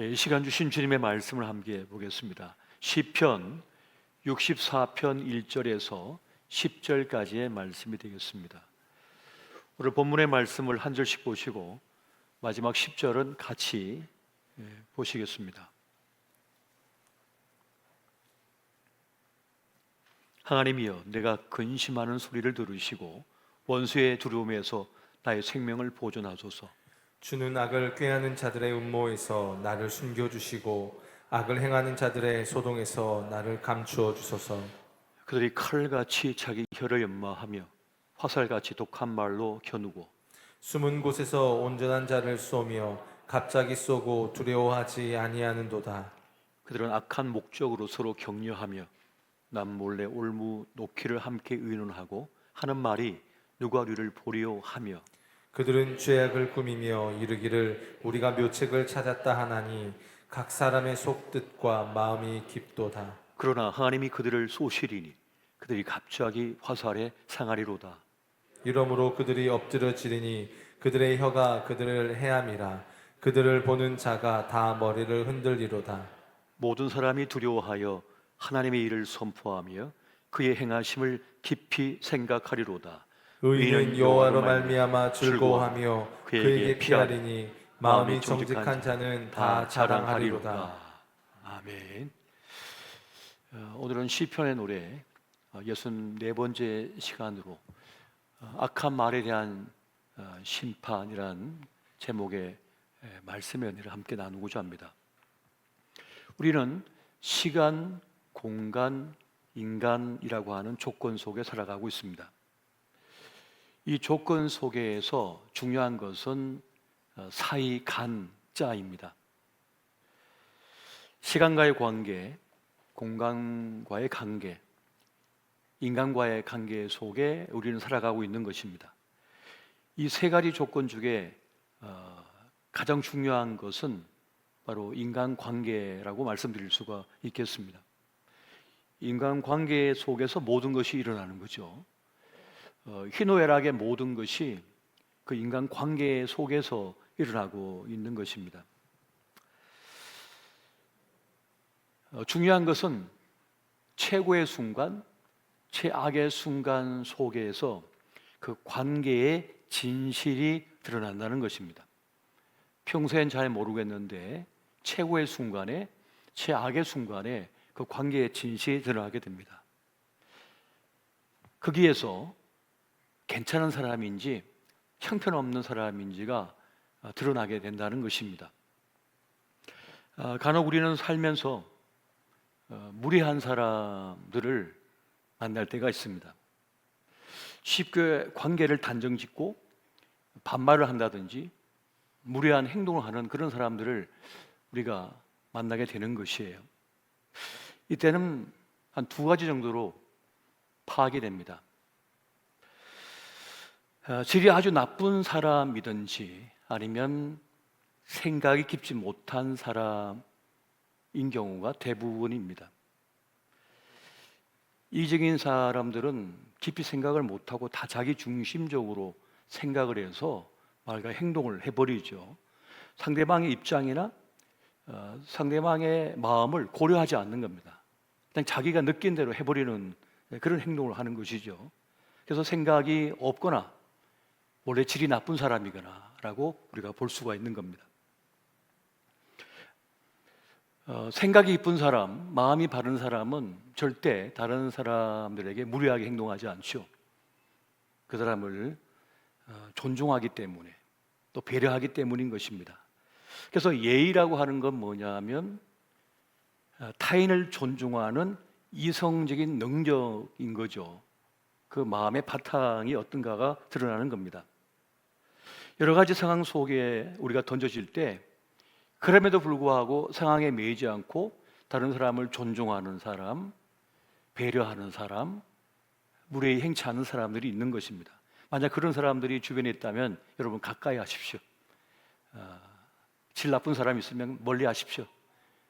이 시간 주신 주님의 말씀을 함께 보겠습니다. 시편 64편 1절에서 10절까지의 말씀이 되겠습니다. 오늘 본문의 말씀을 한 절씩 보시고 마지막 10절은 같이 보시겠습니다. 하나님이여, 내가 근심하는 소리를 들으시고 원수의 두려움에서 나의 생명을 보존하소서. 주는 악을 꾀하는 자들의 음모에서 나를 숨겨주시고 악을 행하는 자들의 소동에서 나를 감추어 주소서. 그들이 칼같이 자기 혀를 연마하며 화살같이 독한 말로 겨누고 숨은 곳에서 온전한 자를 쏘며 갑자기 쏘고 두려워하지 아니하는도다. 그들은 악한 목적으로 서로 격려하며 남몰래 올무 놓기를 함께 의논하고 하는 말이 누가 우리를 보리오 하며 그들은 죄악을 꾸미며 이르기를 우리가 묘책을 찾았다 하나니 각 사람의 속뜻과 마음이 깊도다. 그러나 하나님이 그들을 쏘시리니 그들이 갑자기 화살에 상하리로다. 이러므로 그들이 엎드러지리니 그들의 혀가 그들을 해함이라. 그들을 보는 자가 다 머리를 흔들리로다. 모든 사람이 두려워하여 하나님의 일을 선포하며 그의 행하심을 깊이 생각하리로다. 의인은 여호와로 말미암아 즐거워하며 그에게 피하리니 마음이 정직한 자는 다 자랑하리로다. 아멘. 오늘은 시편의 노래 64번째 시간으로 악한 말에 대한 심판이란 제목의 말씀의 은혜를 함께 나누고자 합니다. 우리는 시간, 공간, 인간이라고 하는 조건 속에 살아가고 있습니다. 이 조건 속에서 중요한 것은 사이 간자입니다. 시간과의 관계, 공간과의 관계, 인간과의 관계 속에 우리는 살아가고 있는 것입니다. 이 세 가지 조건 중에 가장 중요한 것은 바로 인간관계라고 말씀드릴 수가 있겠습니다. 인간관계 속에서 모든 것이 일어나는 거죠. 희노애락의 모든 것이 그 인간관계 속에서 일어나고 있는 것입니다. 중요한 것은 최고의 순간, 최악의 순간 속에서 그 관계의 진실이 드러난다는 것입니다. 평소엔 잘 모르겠는데 최고의 순간에, 최악의 순간에 그 관계의 진실이 드러나게 됩니다. 거기에서 괜찮은 사람인지 형편없는 사람인지가 드러나게 된다는 것입니다. 간혹 우리는 살면서 무례한 사람들을 만날 때가 있습니다. 쉽게 관계를 단정짓고 반말을 한다든지 무례한 행동을 하는 그런 사람들을 우리가 만나게 되는 것이에요. 이때는 한 두 가지 정도로 파악이 됩니다. 질이 아주 나쁜 사람이든지 아니면 생각이 깊지 못한 사람인 경우가 대부분입니다. 이적인 사람들은 깊이 생각을 못하고 다 자기 중심적으로 생각을 해서 말과 행동을 해버리죠. 상대방의 입장이나 상대방의 마음을 고려하지 않는 겁니다. 그냥 자기가 느낀 대로 해버리는 그런 행동을 하는 것이죠. 그래서 생각이 없거나 원래 질이 나쁜 사람이거나 라고 우리가 볼 수가 있는 겁니다. 생각이 깊은 사람, 마음이 바른 사람은 절대 다른 사람들에게 무례하게 행동하지 않죠. 그 사람을 존중하기 때문에 또 배려하기 때문인 것입니다. 그래서 예의라고 하는 건 뭐냐면 타인을 존중하는 이성적인 능력인 거죠. 그 마음의 바탕이 어떤가가 드러나는 겁니다. 여러 가지 상황 속에 우리가 던져질 때 그럼에도 불구하고 상황에 매이지 않고 다른 사람을 존중하는 사람, 배려하는 사람, 무례히 행치 않는 사람들이 있는 것입니다. 만약 그런 사람들이 주변에 있다면 여러분 가까이 하십시오. 질 나쁜 사람이 있으면 멀리 하십시오.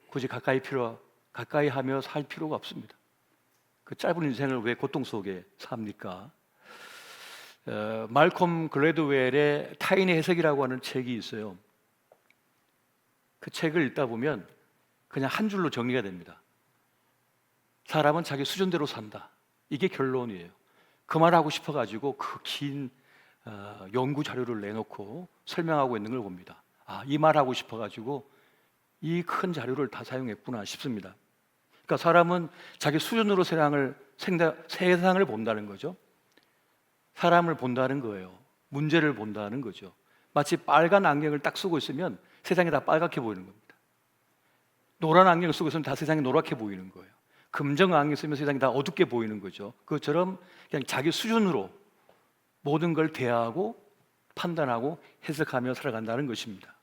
굳이 가까이 하며 살 필요가 없습니다. 그 짧은 인생을 왜 고통 속에 삽니까? 말콤 글래드웰의 타인의 해석이라고 하는 책이 있어요. 그 책을 읽다 보면 그냥 한 줄로 정리가 됩니다. 사람은 자기 수준대로 산다. 이게 결론이에요. 그 말하고 싶어가지고 그 긴 연구 자료를 내놓고 설명하고 있는 걸 봅니다. 이 말하고 싶어가지고 이 큰 자료를 다 사용했구나 싶습니다. 그러니까 사람은 자기 수준으로 세상을 본다는 거죠. 사람을 본다는 거예요. 문제를 본다는 거죠. 마치 빨간 안경을 딱 쓰고 있으면 세상이 다 빨갛게 보이는 겁니다. 노란 안경을 쓰고 있으면 다 세상이 노랗게 보이는 거예요. 금정 안경 쓰면 세상이 다 어둡게 보이는 거죠. 그것처럼 그냥 자기 수준으로 모든 걸 대하고 판단하고 해석하며 살아간다는 것입니다.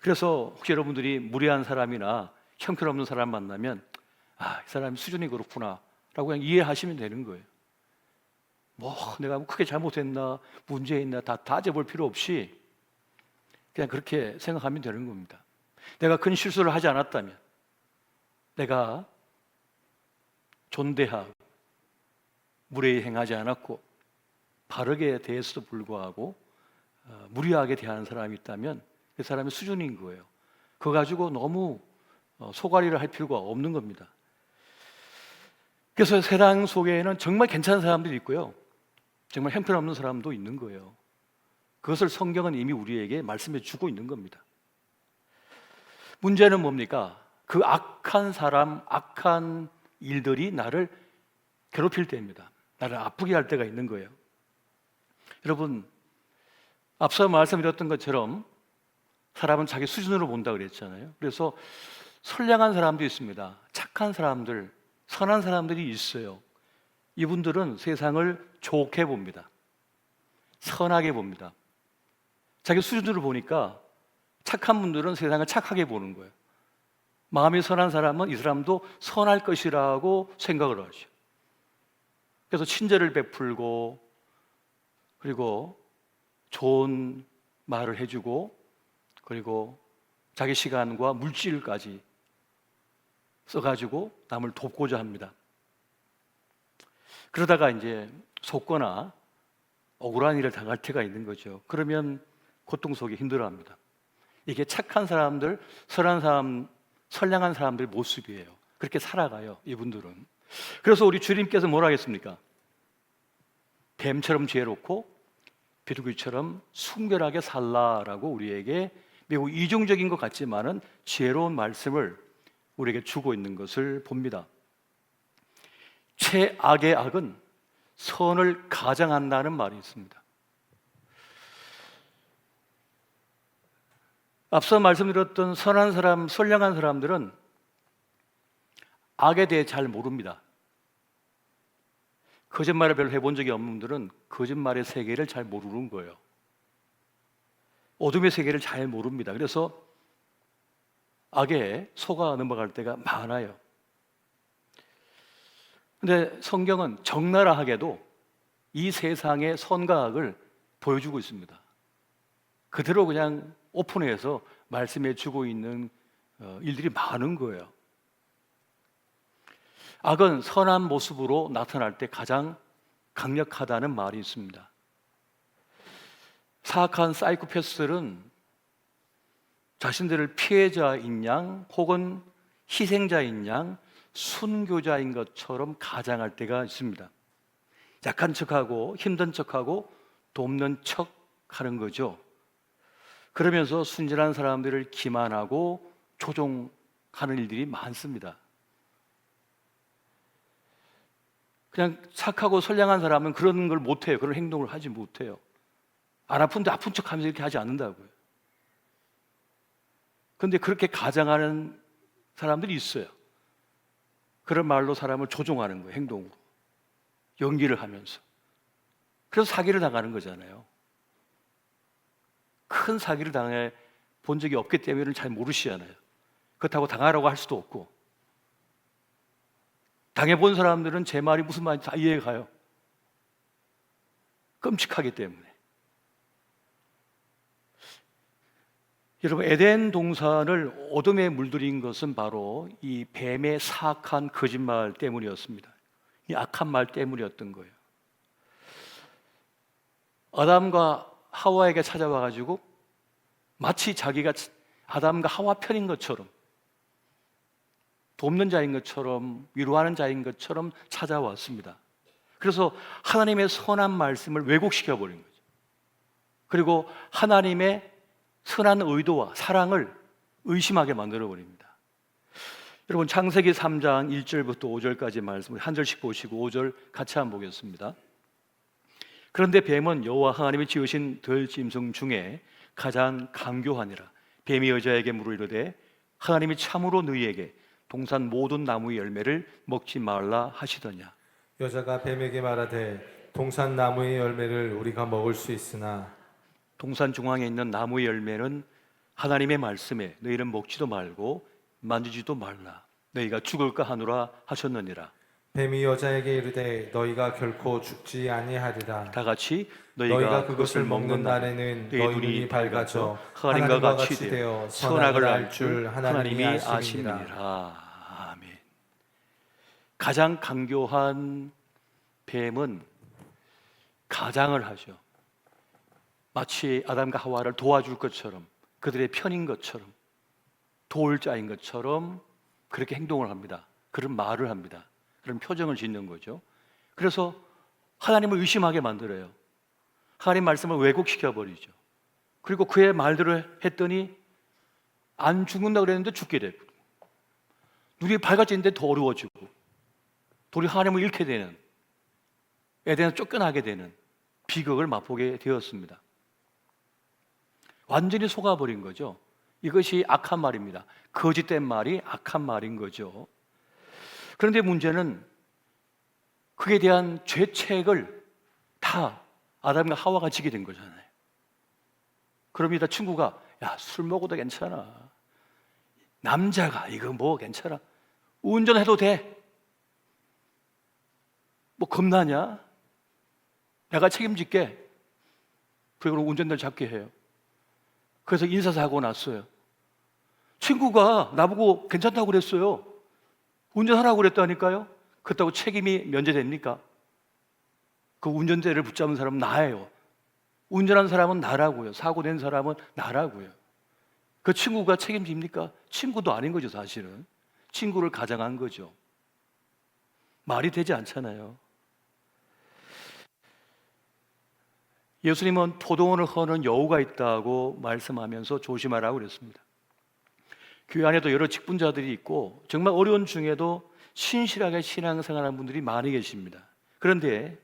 그래서 혹시 여러분들이 무례한 사람이나 형편없는 사람 만나면 이 사람이 수준이 그렇구나 라고 그냥 이해하시면 되는 거예요. 내가 크게 잘못했나 문제 있나 다 따져볼 필요 없이 그냥 그렇게 생각하면 되는 겁니다. 내가 큰 실수를 하지 않았다면, 내가 존대하고 무례히 행하지 않았고 바르게 대해서도 불구하고 무리하게 대하는 사람이 있다면 그 사람의 수준인 거예요. 그거 가지고 너무 소갈이를 할 필요가 없는 겁니다. 그래서 세상 속에는 정말 괜찮은 사람들이 있고요, 정말 형편없는 사람도 있는 거예요. 그것을 성경은 이미 우리에게 말씀해 주고 있는 겁니다. 문제는 뭡니까? 그 악한 사람, 악한 일들이 나를 괴롭힐 때입니다. 나를 아프게 할 때가 있는 거예요. 여러분, 앞서 말씀드렸던 것처럼 사람은 자기 수준으로 본다 그랬잖아요. 그래서 선량한 사람도 있습니다. 착한 사람들, 선한 사람들이 있어요. 이분들은 세상을 좋게 봅니다. 선하게 봅니다. 자기 수준으로 보니까 착한 분들은 세상을 착하게 보는 거예요. 마음이 선한 사람은 이 사람도 선할 것이라고 생각을 하죠. 그래서 친절을 베풀고, 그리고 좋은 말을 해주고, 그리고 자기 시간과 물질까지 써가지고 남을 돕고자 합니다. 그러다가 이제 속거나 억울한 일을 당할 때가 있는 거죠. 그러면 고통 속에 힘들어합니다. 이게 착한 사람들, 선한 사람, 선량한 사람들의 모습이에요. 그렇게 살아가요, 이분들은. 그래서 우리 주님께서 뭐라 하겠습니까? 뱀처럼 지혜롭고 비둘기처럼 순결하게 살라라고 우리에게 매우 이중적인 것 같지만은 지혜로운 말씀을 우리에게 주고 있는 것을 봅니다. 최악의 악은 선을 가장한다는 말이 있습니다. 앞서 말씀드렸던 선한 사람, 선량한 사람들은 악에 대해 잘 모릅니다. 거짓말을 별로 해본 적이 없는 분들은 거짓말의 세계를 잘 모르는 거예요. 어둠의 세계를 잘 모릅니다. 그래서 악에 속아 넘어갈 때가 많아요. 근데 성경은 적나라하게도 이 세상의 선과 악을 보여주고 있습니다. 그대로 그냥 오픈해서 말씀해 주고 있는 일들이 많은 거예요. 악은 선한 모습으로 나타날 때 가장 강력하다는 말이 있습니다. 사악한 사이코패스들은 자신들을 피해자인 양 혹은 희생자인 양 순교자인 것처럼 가장할 때가 있습니다. 약한 척하고 힘든 척하고 돕는 척하는 거죠. 그러면서 순진한 사람들을 기만하고 조종하는 일들이 많습니다. 그냥 착하고 선량한 사람은 그런 걸 못해요. 그런 행동을 하지 못해요. 안 아픈데 아픈 척하면서 이렇게 하지 않는다고요. 그런데 그렇게 가장하는 사람들이 있어요. 그런 말로 사람을 조종하는 거예요. 행동으로. 연기를 하면서. 그래서 사기를 당하는 거잖아요. 큰 사기를 당해 본 적이 없기 때문에 잘 모르시잖아요. 그렇다고 당하라고 할 수도 없고, 당해본 사람들은 제 말이 무슨 말인지 다 이해가 가요. 끔찍하기 때문에. 여러분, 에덴 동산을 어둠에 물들인 것은 바로 이 뱀의 사악한 거짓말 때문이었습니다. 이 악한 말 때문이었던 거예요. 아담과 하와에게 찾아와 가지고 마치 자기가 아담과 하와 편인 것처럼, 돕는 자인 것처럼, 위로하는 자인 것처럼 찾아왔습니다. 그래서 하나님의 선한 말씀을 왜곡시켜 버린 거죠. 그리고 하나님의 선한 의도와 사랑을 의심하게 만들어 버립니다. 여러분, 창세기 3장 1절부터 5절까지 말씀을 한 절씩 보시고 5절 같이 한번 보겠습니다. 그런데 뱀은 여호와 하나님이 지으신 들짐승 중에 가장 강교하니라. 뱀이 여자에게 물어 이르되 하나님이 참으로 너희에게 동산 모든 나무의 열매를 먹지 말라 하시더냐. 여자가 뱀에게 말하되 동산 나무의 열매를 우리가 먹을 수 있으나 동산 중앙에 있는 나무의 열매는 하나님의 말씀에 너희는 먹지도 말고 만지지도 말라. 너희가 죽을까 하노라 하셨느니라. 뱀이 여자에게 이르되 너희가 결코 죽지 아니하리라. 다 같이 너희가 그것을 먹는 날에는 너희 눈이 밝아져 하나님과 같이 되어 선악을 알 줄 하나님이 아심이니라. 아멘. 가장 강교한 뱀은 가장을 하죠. 마치 아담과 하와를 도와줄 것처럼, 그들의 편인 것처럼, 도울 자인 것처럼 그렇게 행동을 합니다. 그런 말을 합니다. 그런 표정을 짓는 거죠. 그래서 하나님을 의심하게 만들어요. 하나님 말씀을 왜곡시켜 버리죠. 그리고 그의 말대로 했더니 안 죽는다 그랬는데 죽게 되고, 눈이 밝아지는데 더 어려워지고, 도리 하나님을 잃게 되는, 에덴에서 쫓겨나게 되는 비극을 맛보게 되었습니다. 완전히 속아버린 거죠. 이것이 악한 말입니다. 거짓된 말이 악한 말인 거죠. 그런데 문제는 그에 대한 죄책을 다 아담과 하와가 지게 된 거잖아요. 그럽니다. 친구가 야, 술 먹어도 괜찮아. 남자가 이거 뭐 괜찮아. 운전해도 돼. 뭐 겁나냐? 내가 책임질게. 그리고 운전대를 잡게 해요. 그래서 인사사고 났어요. 친구가 나보고 괜찮다고 그랬어요. 운전하라고 그랬다니까요. 그렇다고 책임이 면제됩니까? 그 운전대를 붙잡은 사람은 나예요. 운전한 사람은 나라고요. 사고낸 사람은 나라고요. 그 친구가 책임집니까? 친구도 아닌 거죠, 사실은. 친구를 가장한 거죠. 말이 되지 않잖아요. 예수님은 포도원을 허는 여우가 있다고 말씀하면서 조심하라고 그랬습니다. 교회 안에도 여러 직분자들이 있고 정말 어려운 중에도 신실하게 신앙생활하는 분들이 많이 계십니다. 그런데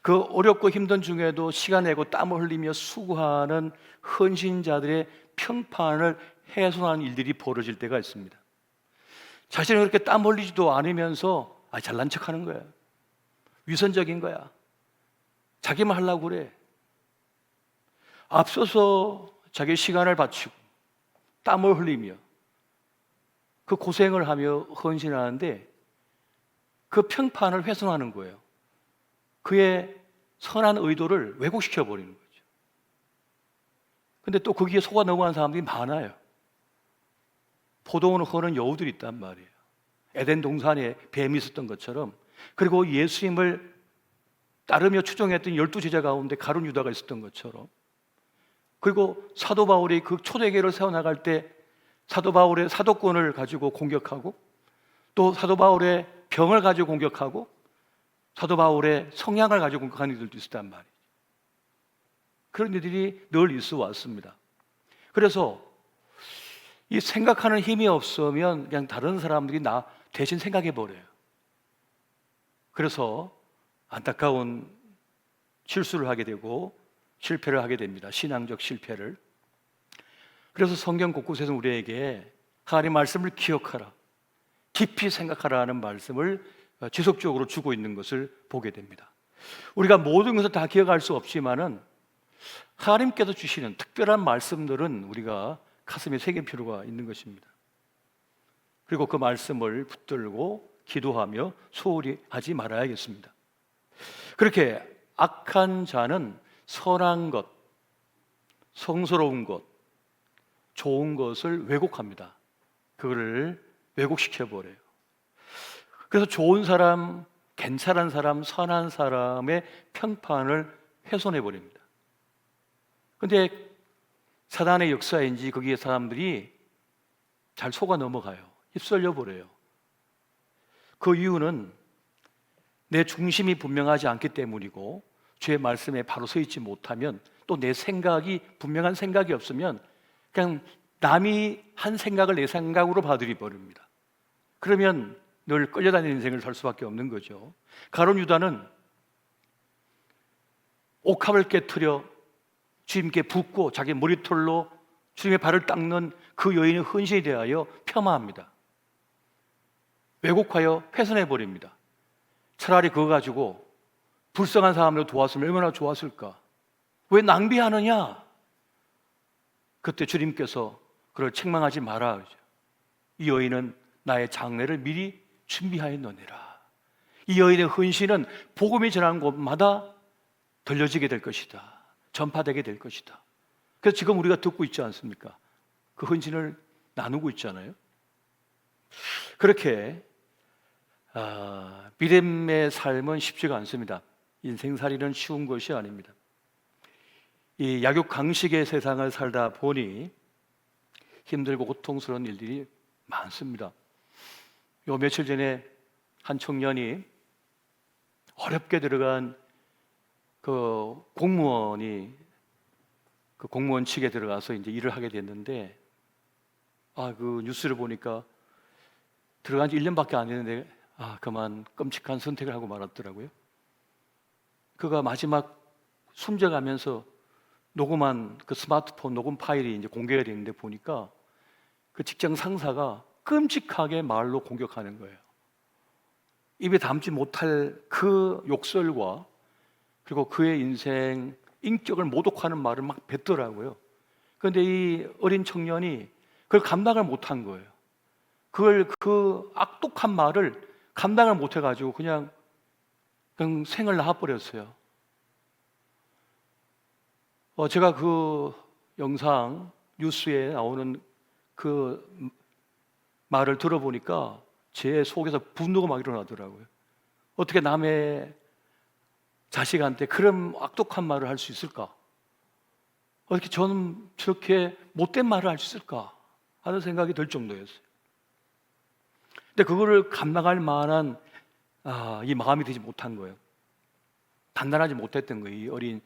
그 어렵고 힘든 중에도 시간 내고 땀을 흘리며 수고하는 헌신자들의 평판을 훼손하는 일들이 벌어질 때가 있습니다. 자신은 그렇게 땀 흘리지도 않으면서 잘난 척하는 거야. 위선적인 거야. 자기만 하려고 그래. 앞서서 자기 시간을 바치고 땀을 흘리며 그 고생을 하며 헌신하는데 그 평판을 훼손하는 거예요. 그의 선한 의도를 왜곡시켜 버리는 거죠. 근데 또 거기에 속아 넘어간 사람들이 많아요. 포도원을 허는 여우들이 있단 말이에요. 에덴 동산에 뱀이 있었던 것처럼, 그리고 예수님을 따르며 추종했던 12제자 가운데 가룟 유다가 있었던 것처럼, 그리고 사도 바울이 그 초대교회를 세워나갈 때 사도 바울의 사도권을 가지고 공격하고, 또 사도 바울의 병을 가지고 공격하고, 사도 바울의 성향을 가지고 공격하는 이들도 있었단 말이에요. 그런 일들이 늘 있어 왔습니다. 그래서 이 생각하는 힘이 없으면 그냥 다른 사람들이 나 대신 생각해 버려요. 그래서 안타까운 실수를 하게 되고 실패를 하게 됩니다. 신앙적 실패를. 그래서 성경 곳곳에서 우리에게 하나님 말씀을 기억하라, 깊이 생각하라는 말씀을 지속적으로 주고 있는 것을 보게 됩니다. 우리가 모든 것을 다 기억할 수 없지만은 하나님께서 주시는 특별한 말씀들은 우리가 가슴에 새길 필요가 있는 것입니다. 그리고 그 말씀을 붙들고 기도하며 소홀히 하지 말아야겠습니다. 그렇게 악한 자는 선한 것, 성스러운 것, 좋은 것을 왜곡합니다. 그거를 왜곡시켜버려요. 그래서 좋은 사람, 괜찮은 사람, 선한 사람의 평판을 훼손해버립니다. 근데 사단의 역사인지 거기에 사람들이 잘 속아 넘어가요. 휩쓸려 버려요. 그 이유는 내 중심이 분명하지 않기 때문이고, 주의 말씀에 바로 서 있지 못하면, 또 내 생각이 분명한 생각이 없으면 그냥 남이 한 생각을 내 생각으로 받아들여 버립니다. 그러면 늘 끌려다니는 인생을 살 수밖에 없는 거죠. 가룟 유다는 옥합을 깨트려 주님께 붓고 자기 머리털로 주님의 발을 닦는 그 여인의 헌신에 대하여 폄하합니다. 왜곡하여 훼손해버립니다. 차라리 그거 가지고 불쌍한 사람을 도왔으면 얼마나 좋았을까? 왜 낭비하느냐? 그때 주님께서 그를 책망하지 마라. 이 여인은 나의 장례를 미리 준비하였느니라. 이 여인의 헌신은 복음이 전하는 곳마다 들려지게 될 것이다. 전파되게 될 것이다. 그래서 지금 우리가 듣고 있지 않습니까? 그 헌신을 나누고 있잖아요. 그렇게 믿음의 삶은 쉽지가 않습니다. 인생살이는 쉬운 것이 아닙니다. 이 약육강식의 세상을 살다 보니 힘들고 고통스러운 일들이 많습니다. 요 며칠 전에 한 청년이 어렵게 들어간 그 공무원이 그 공무원 측에 들어가서 이제 일을 하게 됐는데, 그 뉴스를 보니까 들어간 지 1년밖에 안 됐는데 그만 끔찍한 선택을 하고 말았더라고요. 그가 마지막 숨져가면서 녹음한 그 스마트폰 녹음 파일이 이제 공개가 됐는데 보니까 그 직장 상사가 끔찍하게 말로 공격하는 거예요. 입에 담지 못할 그 욕설과 그리고 그의 인생 인격을 모독하는 말을 막 뱉더라고요. 그런데 이 어린 청년이 그걸 감당을 못한 거예요. 그 악독한 말을 감당을 못해가지고 그냥 생을 낳아버렸어요. 제가 그 영상 뉴스에 나오는 그 말을 들어보니까 제 속에서 분노가 막 일어나더라고요. 어떻게 남의 자식한테 그런 악독한 말을 할 수 있을까? 어떻게 저는 저렇게 못된 말을 할 수 있을까? 하는 생각이 들 정도였어요. 근데 그거를 감당할 만한 이 마음이 되지 못한 거예요. 단단하지 못했던 거예요. 이 어린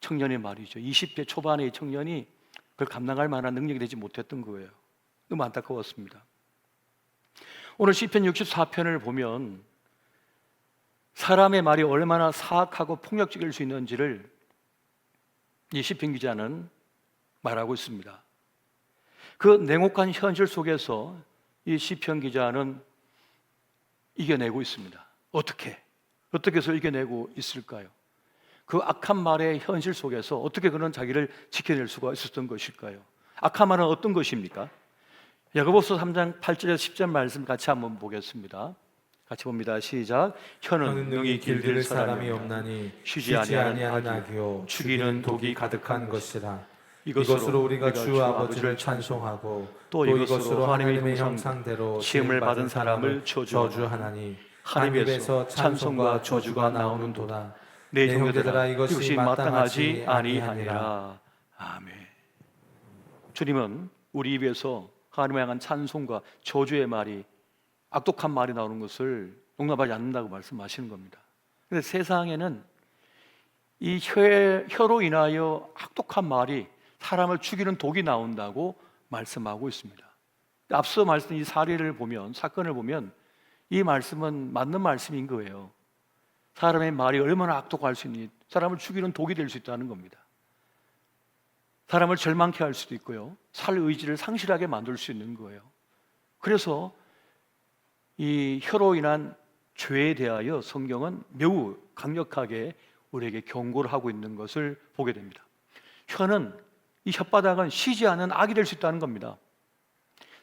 청년의 말이죠. 20대 초반의 청년이 그걸 감당할 만한 능력이 되지 못했던 거예요. 너무 안타까웠습니다. 오늘 시편 64편을 보면 사람의 말이 얼마나 사악하고 폭력적일 수 있는지를 이 시편 기자는 말하고 있습니다. 그 냉혹한 현실 속에서 이 시편 기자는 이겨내고 있습니다. 어떻게 해서 이겨내고 있을까요? 그 악한 말의 현실 속에서 어떻게 그는 자기를 지켜낼 수가 있었던 것일까요? 악한 말은 어떤 것입니까? 야고보서 3장 8절에서 10절 말씀 같이 한번 보겠습니다. 같이 봅니다. 시작. 혀는 능히 길들일 사람이 없나니 쉬지 아니하는 악이요 죽이는 독이 가득한 것이라. 이것으로 우리가 주 아버지를 찬송하고 또 이것으로 하나님의 형상대로 시험을 받은 사람을 저주하나니 하나님에서 찬송과 저주가 나오는도다. 내 형제들아 이것이 마땅하지 아니하니라. 아멘. 주님은 우리 입에서 하나님을 향한 찬송과 저주의 말이, 악독한 말이 나오는 것을 용납하지 않는다고 말씀하시는 겁니다. 그런데 세상에는 이 혀로 인하여 악독한 말이 사람을 죽이는 독이 나온다고 말씀하고 있습니다. 앞서 말씀 이 사례를 보면, 사건을 보면 이 말씀은 맞는 말씀인 거예요. 사람의 말이 얼마나 악독할 수 있니? 사람을 죽이는 독이 될 수 있다는 겁니다. 사람을 절망케 할 수도 있고요, 살 의지를 상실하게 만들 수 있는 거예요. 그래서 이 혀로 인한 죄에 대하여 성경은 매우 강력하게 우리에게 경고를 하고 있는 것을 보게 됩니다. 혀는, 이 혓바닥은 쉬지 않는 악이 될 수 있다는 겁니다.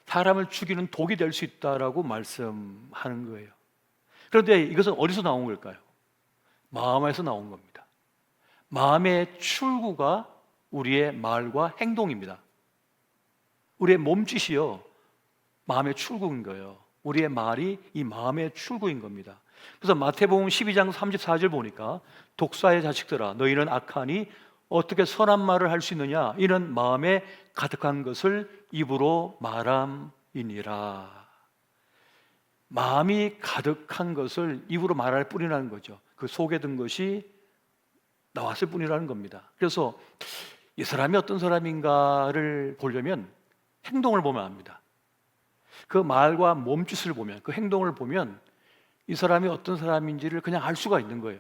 사람을 죽이는 독이 될 수 있다라고 말씀하는 거예요. 그런데 이것은 어디서 나온 걸까요? 마음에서 나온 겁니다. 마음의 출구가 우리의 말과 행동입니다. 우리의 몸짓이요, 마음의 출구인 거예요. 우리의 말이 이 마음의 출구인 겁니다. 그래서 마태복음 12장 34절 보니까 독사의 자식들아 너희는 악하니 어떻게 선한 말을 할 수 있느냐? 이는 마음에 가득한 것을 입으로 말함이니라. 마음이 가득한 것을 입으로 말할 뿐이라는 거죠. 그 속에 든 것이 나왔을 뿐이라는 겁니다. 그래서 이 사람이 어떤 사람인가를 보려면 행동을 보면 압니다. 그 말과 몸짓을 보면, 그 행동을 보면 이 사람이 어떤 사람인지를 그냥 알 수가 있는 거예요.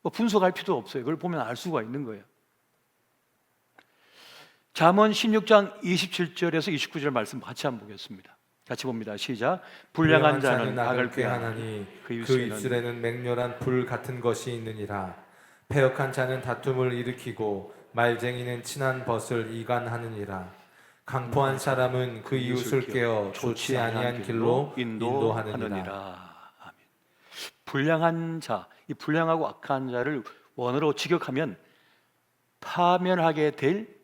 뭐 분석할 필요도 없어요. 그걸 보면 알 수가 있는 거예요. 잠언 16장 27절에서 29절 말씀 같이 한번 보겠습니다. 같이 봅니다. 시작. 불량한 자는 악을 꾀하나니 그 입술에는 맹렬한 불 같은 것이 있느니라. 패역한 자는 다툼을 일으키고 말쟁이는 친한 벗을 이간하느니라. 강포한 사람은 그 이웃을 깨어 좋지 아니한 길로 인도하느니라. 아멘. 불량한 자, 이 불량하고 악한 자를 원어로 직역하면 파멸하게 될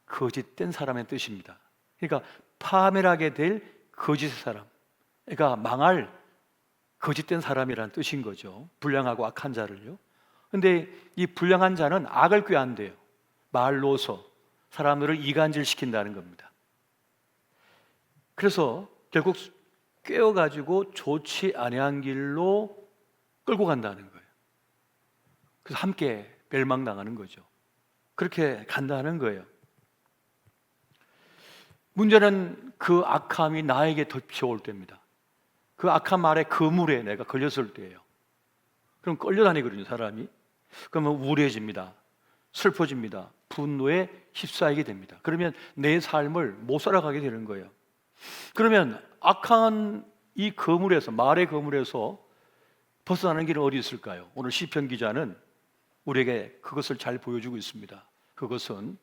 거짓된 사람의 뜻입니다. 그러니까 파멸하게 될 거짓의 사람, 그러니까 망할 거짓된 사람이라는 뜻인 거죠. 불량하고 악한 자를요. 근데 이 불량한 자는 악을 꾀한대요. 말로서 사람들을 이간질시킨다는 겁니다. 그래서 결국 꿰어가지고 좋지 아니한 길로 끌고 간다는 거예요. 그래서 함께 멸망당하는 거죠. 그렇게 간다는 거예요. 문제는 그 악함이 나에게 덮쳐올 때입니다. 그 악한 말의 그물에 내가 걸렸을 때예요. 그럼 끌려다니거든요, 사람이. 그러면 우울해집니다. 슬퍼집니다. 분노에 휩싸이게 됩니다. 그러면 내 삶을 못 살아가게 되는 거예요. 그러면 악한 이 그물에서, 말의 그물에서 벗어나는 길은 어디 있을까요? 오늘 시편 기자는 우리에게 그것을 잘 보여주고 있습니다. 그것은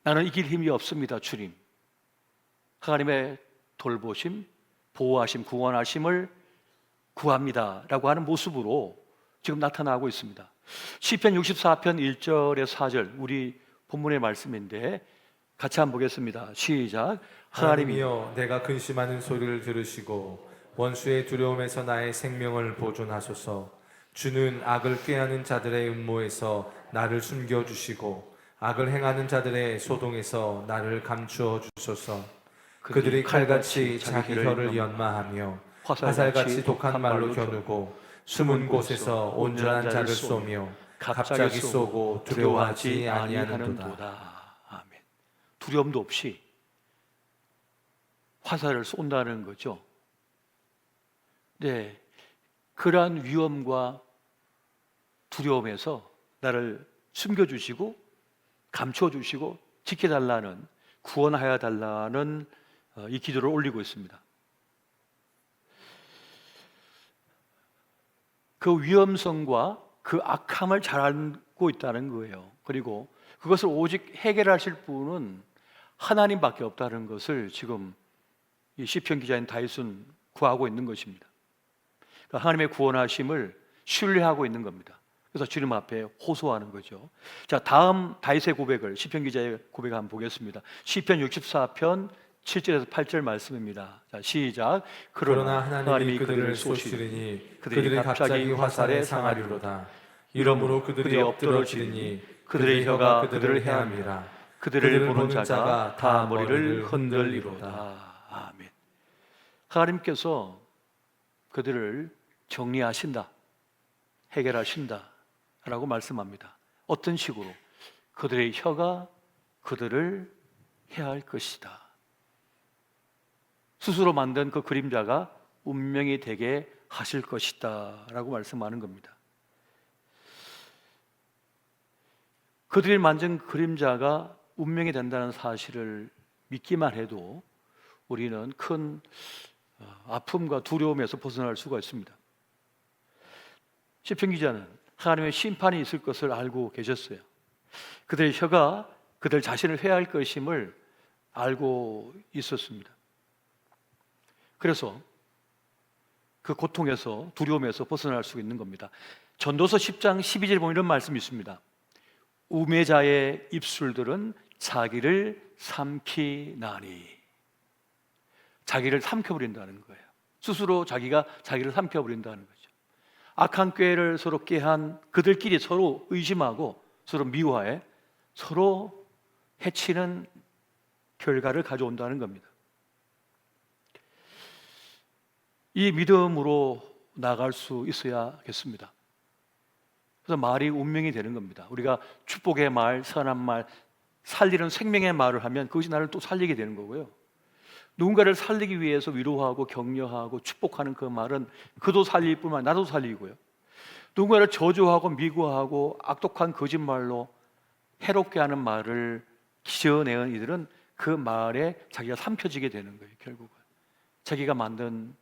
나는 이길 힘이 없습니다, 주님. 하나님의 돌보심, 보호하심, 구원하심을 구합니다 라고 하는 모습으로 지금 나타나고 있습니다. 시편 64편 1절에서 4절, 우리 본문의 말씀인데 같이 한번 보겠습니다. 시작. 하나님이여, 내가 근심하는 소리를 들으시고 원수의 두려움에서 나의 생명을 보존하소서. 주는 악을 꾀하는 자들의 음모에서 나를 숨겨주시고 악을 행하는 자들의 소동에서 나를 감추어 주소서. 그들이 칼같이 자기 혀를 연마하며 화살같이 독한 말로 겨누고 숨은 곳에서 온전한 자를 쏘며 갑자기 쏘고 두려워하지 아니하는도다. 아멘. 두려움도 없이 화살을 쏜다는 거죠. 네, 그러한 위험과 두려움에서 나를 숨겨주시고 감춰주시고 지켜달라는, 구원하여 달라는 이 기도를 올리고 있습니다. 그 위험성과 그 악함을 잘 알고 있다는 거예요. 그리고 그것을 오직 해결하실 분은 하나님밖에 없다는 것을 지금 이 시편 기자인 다윗은 구하고 있는 것입니다. 그러니까 하나님의 구원하심을 신뢰하고 있는 겁니다. 그래서 주님 앞에 호소하는 거죠. 자, 다음 다윗의 고백을, 시편 기자의 고백을 한번 보겠습니다. 시편 64편 7절에서 8절 말씀입니다. 자, 시작. 그러나 하나님이 그들을 쏘시리니 그들이 갑자기 화살에 상하리로다. 이러므로 그들이 엎드러지리니 그들의 혀가 그들을 해함이라. 그들을 보는 자가 다 머리를 흔들리로다. 아멘. 하나님께서 그들을 정리하신다, 해결하신다 라고 말씀합니다. 어떤 식으로? 그들의 혀가 그들을 해할 것이다. 스스로 만든 그 그림자가 운명이 되게 하실 것이다 라고 말씀하는 겁니다. 그들이 만든 그림자가 운명이 된다는 사실을 믿기만 해도 우리는 큰 아픔과 두려움에서 벗어날 수가 있습니다. 시편 기자는 하나님의 심판이 있을 것을 알고 계셨어요. 그들의 혀가 그들 자신을 회할 것임을 알고 있었습니다. 그래서 그 고통에서, 두려움에서 벗어날 수 있는 겁니다. 전도서 10장 12절에 보면 이런 말씀이 있습니다. 우매자의 입술들은 자기를 삼키나니. 자기를 삼켜버린다는 거예요. 스스로 자기가 자기를 삼켜버린다는 거죠. 악한 꾀를 서로 꾀한 그들끼리 서로 의심하고 서로 미워해 서로 해치는 결과를 가져온다는 겁니다. 이 믿음으로 나갈 수 있어야겠습니다. 그래서 말이 운명이 되는 겁니다. 우리가 축복의 말, 선한 말, 살리는 생명의 말을 하면 그것이 나를 또 살리게 되는 거고요. 누군가를 살리기 위해서 위로하고 격려하고 축복하는 그 말은 그도 살릴 뿐만 아니라 나도 살리고요. 누군가를 저주하고 미워하고 악독한 거짓말로 해롭게 하는 말을 지어내는 이들은 그 말에 자기가 삼켜지게 되는 거예요. 결국은 자기가 만든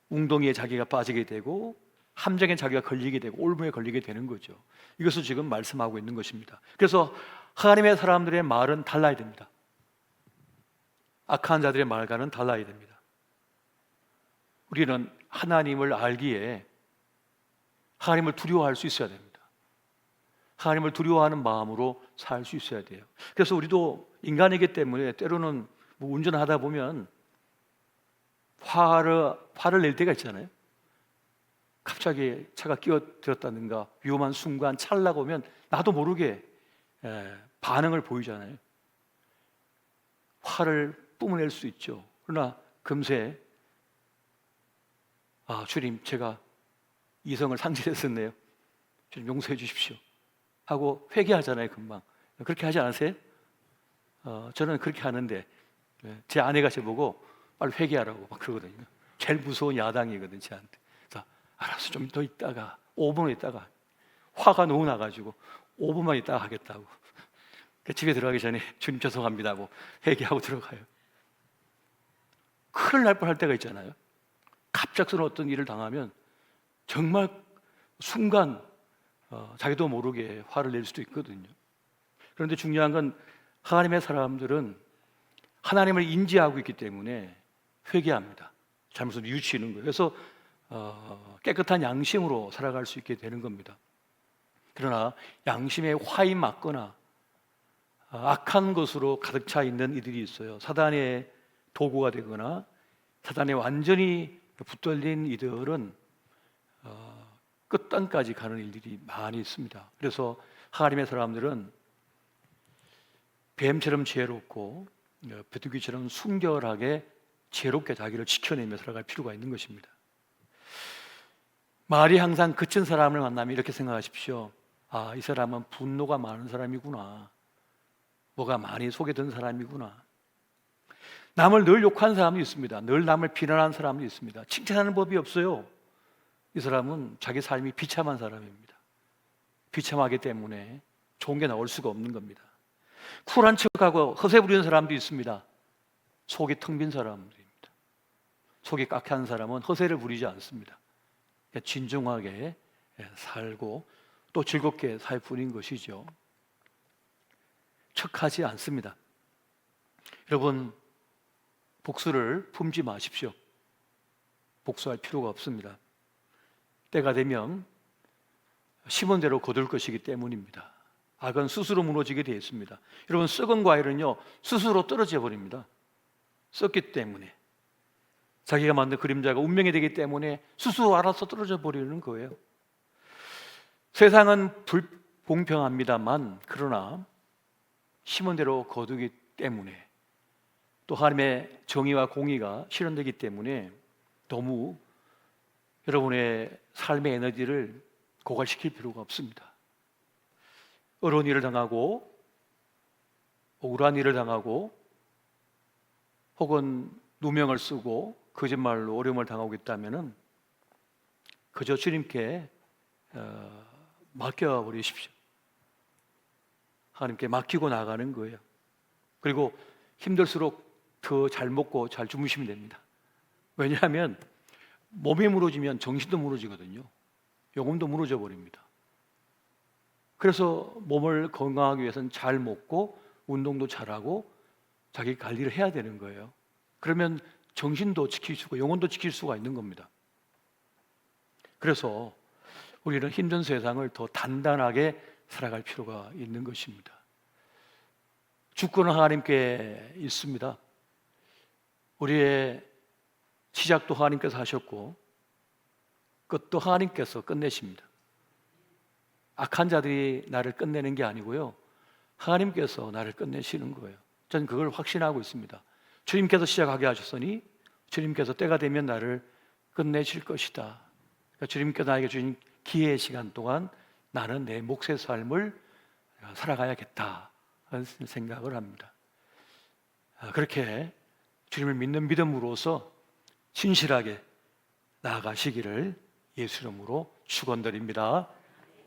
웅덩이에 자기가 빠지게 되고 함정에 자기가 걸리게 되고 올무에 걸리게 되는 거죠. 이것을 지금 말씀하고 있는 것입니다. 그래서 하나님의 사람들의 말은 달라야 됩니다. 악한 자들의 말과는 달라야 됩니다. 우리는 하나님을 알기에 하나님을 두려워할 수 있어야 됩니다. 하나님을 두려워하는 마음으로 살 수 있어야 돼요. 그래서 우리도 인간이기 때문에 때로는 운전하다 보면 화를 낼 때가 있잖아요. 갑자기 차가 끼어들었다든가 위험한 순간 찰나가 오면 나도 모르게 반응을 보이잖아요. 화를 뿜어낼 수 있죠. 그러나 금세 주님, 제가 이성을 상실했었네요. 주님 용서해 주십시오 하고 회개하잖아요. 금방. 그렇게 하지 않으세요? 저는 그렇게 하는데 제 아내가 저보고 빨리 회개하라고 막 그러거든요. 제일 무서운 야당이거든 저한테. 그래서 알았어, 좀 더 있다가 5분 있다가 화가 너무 나가지고 5분만 있다가 하겠다고. 집에 들어가기 전에 주님 죄송합니다 하고 회개하고 들어가요. 큰일 날 뻔할 때가 있잖아요. 갑작스러운 어떤 일을 당하면 정말 순간 자기도 모르게 화를 낼 수도 있거든요. 그런데 중요한 건 하나님의 사람들은 하나님을 인지하고 있기 때문에 회개합니다. 잘못을 뉘우치는 거예요. 그래서 깨끗한 양심으로 살아갈 수 있게 되는 겁니다. 그러나 양심에 화이 맞거나 악한 것으로 가득 차 있는 이들이 있어요. 사단의 도구가 되거나 사단에 완전히 붙들린 이들은 끝단까지 가는 일들이 많이 있습니다. 그래서 하나님의 사람들은 뱀처럼 지혜롭고 비둘기처럼 순결하게 지혜롭게 자기를 지켜내며 살아갈 필요가 있는 것입니다. 말이 항상 그친 사람을 만나면 이렇게 생각하십시오. 이 사람은 분노가 많은 사람이구나. 뭐가 많이 속에 든 사람이구나. 남을 늘 욕하는 사람도 있습니다. 늘 남을 비난하는 사람도 있습니다. 칭찬하는 법이 없어요. 이 사람은 자기 삶이 비참한 사람입니다. 비참하기 때문에 좋은 게 나올 수가 없는 겁니다. 쿨한 척하고 허세 부리는 사람도 있습니다. 속이 텅 빈 사람들입니다. 속이 깍한 사람은 허세를 부리지 않습니다. 진중하게 살고 또 즐겁게 살 뿐인 것이죠. 척하지 않습니다. 여러분, 복수를 품지 마십시오. 복수할 필요가 없습니다. 때가 되면 심은 대로 거둘 것이기 때문입니다. 악은 스스로 무너지게 되어 있습니다. 여러분, 썩은 과일은요 스스로 떨어져 버립니다. 썩기 때문에 자기가 만든 그림자가 운명이 되기 때문에 스스로 알아서 떨어져 버리는 거예요. 세상은 불공평합니다만 그러나 심은 대로 거두기 때문에 또 하나님의 정의와 공의가 실현되기 때문에 너무 여러분의 삶의 에너지를 고갈시킬 필요가 없습니다. 어려운 일을 당하고 억울한 일을 당하고 혹은 누명을 쓰고 거짓말로 어려움을 당하고 있다면 그저 주님께 맡겨버리십시오. 하나님께 맡기고 나가는 거예요. 그리고 힘들수록 더 잘 먹고 잘 주무시면 됩니다. 왜냐하면 몸이 무너지면 정신도 무너지거든요. 영혼도 무너져 버립니다. 그래서 몸을 건강하기 위해서는 잘 먹고 운동도 잘하고 자기 관리를 해야 되는 거예요. 그러면 정신도 지킬 수가, 영혼도 지킬 수가 있는 겁니다. 그래서 우리는 힘든 세상을 더 단단하게 살아갈 필요가 있는 것입니다. 주권은 하나님께 있습니다. 우리의 시작도 하나님께서 하셨고 그것도 하나님께서 끝내십니다. 악한 자들이 나를 끝내는 게 아니고요, 하나님께서 나를 끝내시는 거예요. 저는 그걸 확신하고 있습니다. 주님께서 시작하게 하셨으니 주님께서 때가 되면 나를 끝내실 것이다. 그러니까 주님께서 나에게 주신 기회의 시간 동안 나는 내 몫의 삶을 살아가야겠다 하는 생각을 합니다. 그렇게 주님을 믿는 믿음으로써 진실하게 나아가시기를 예수 이름으로 축원드립니다.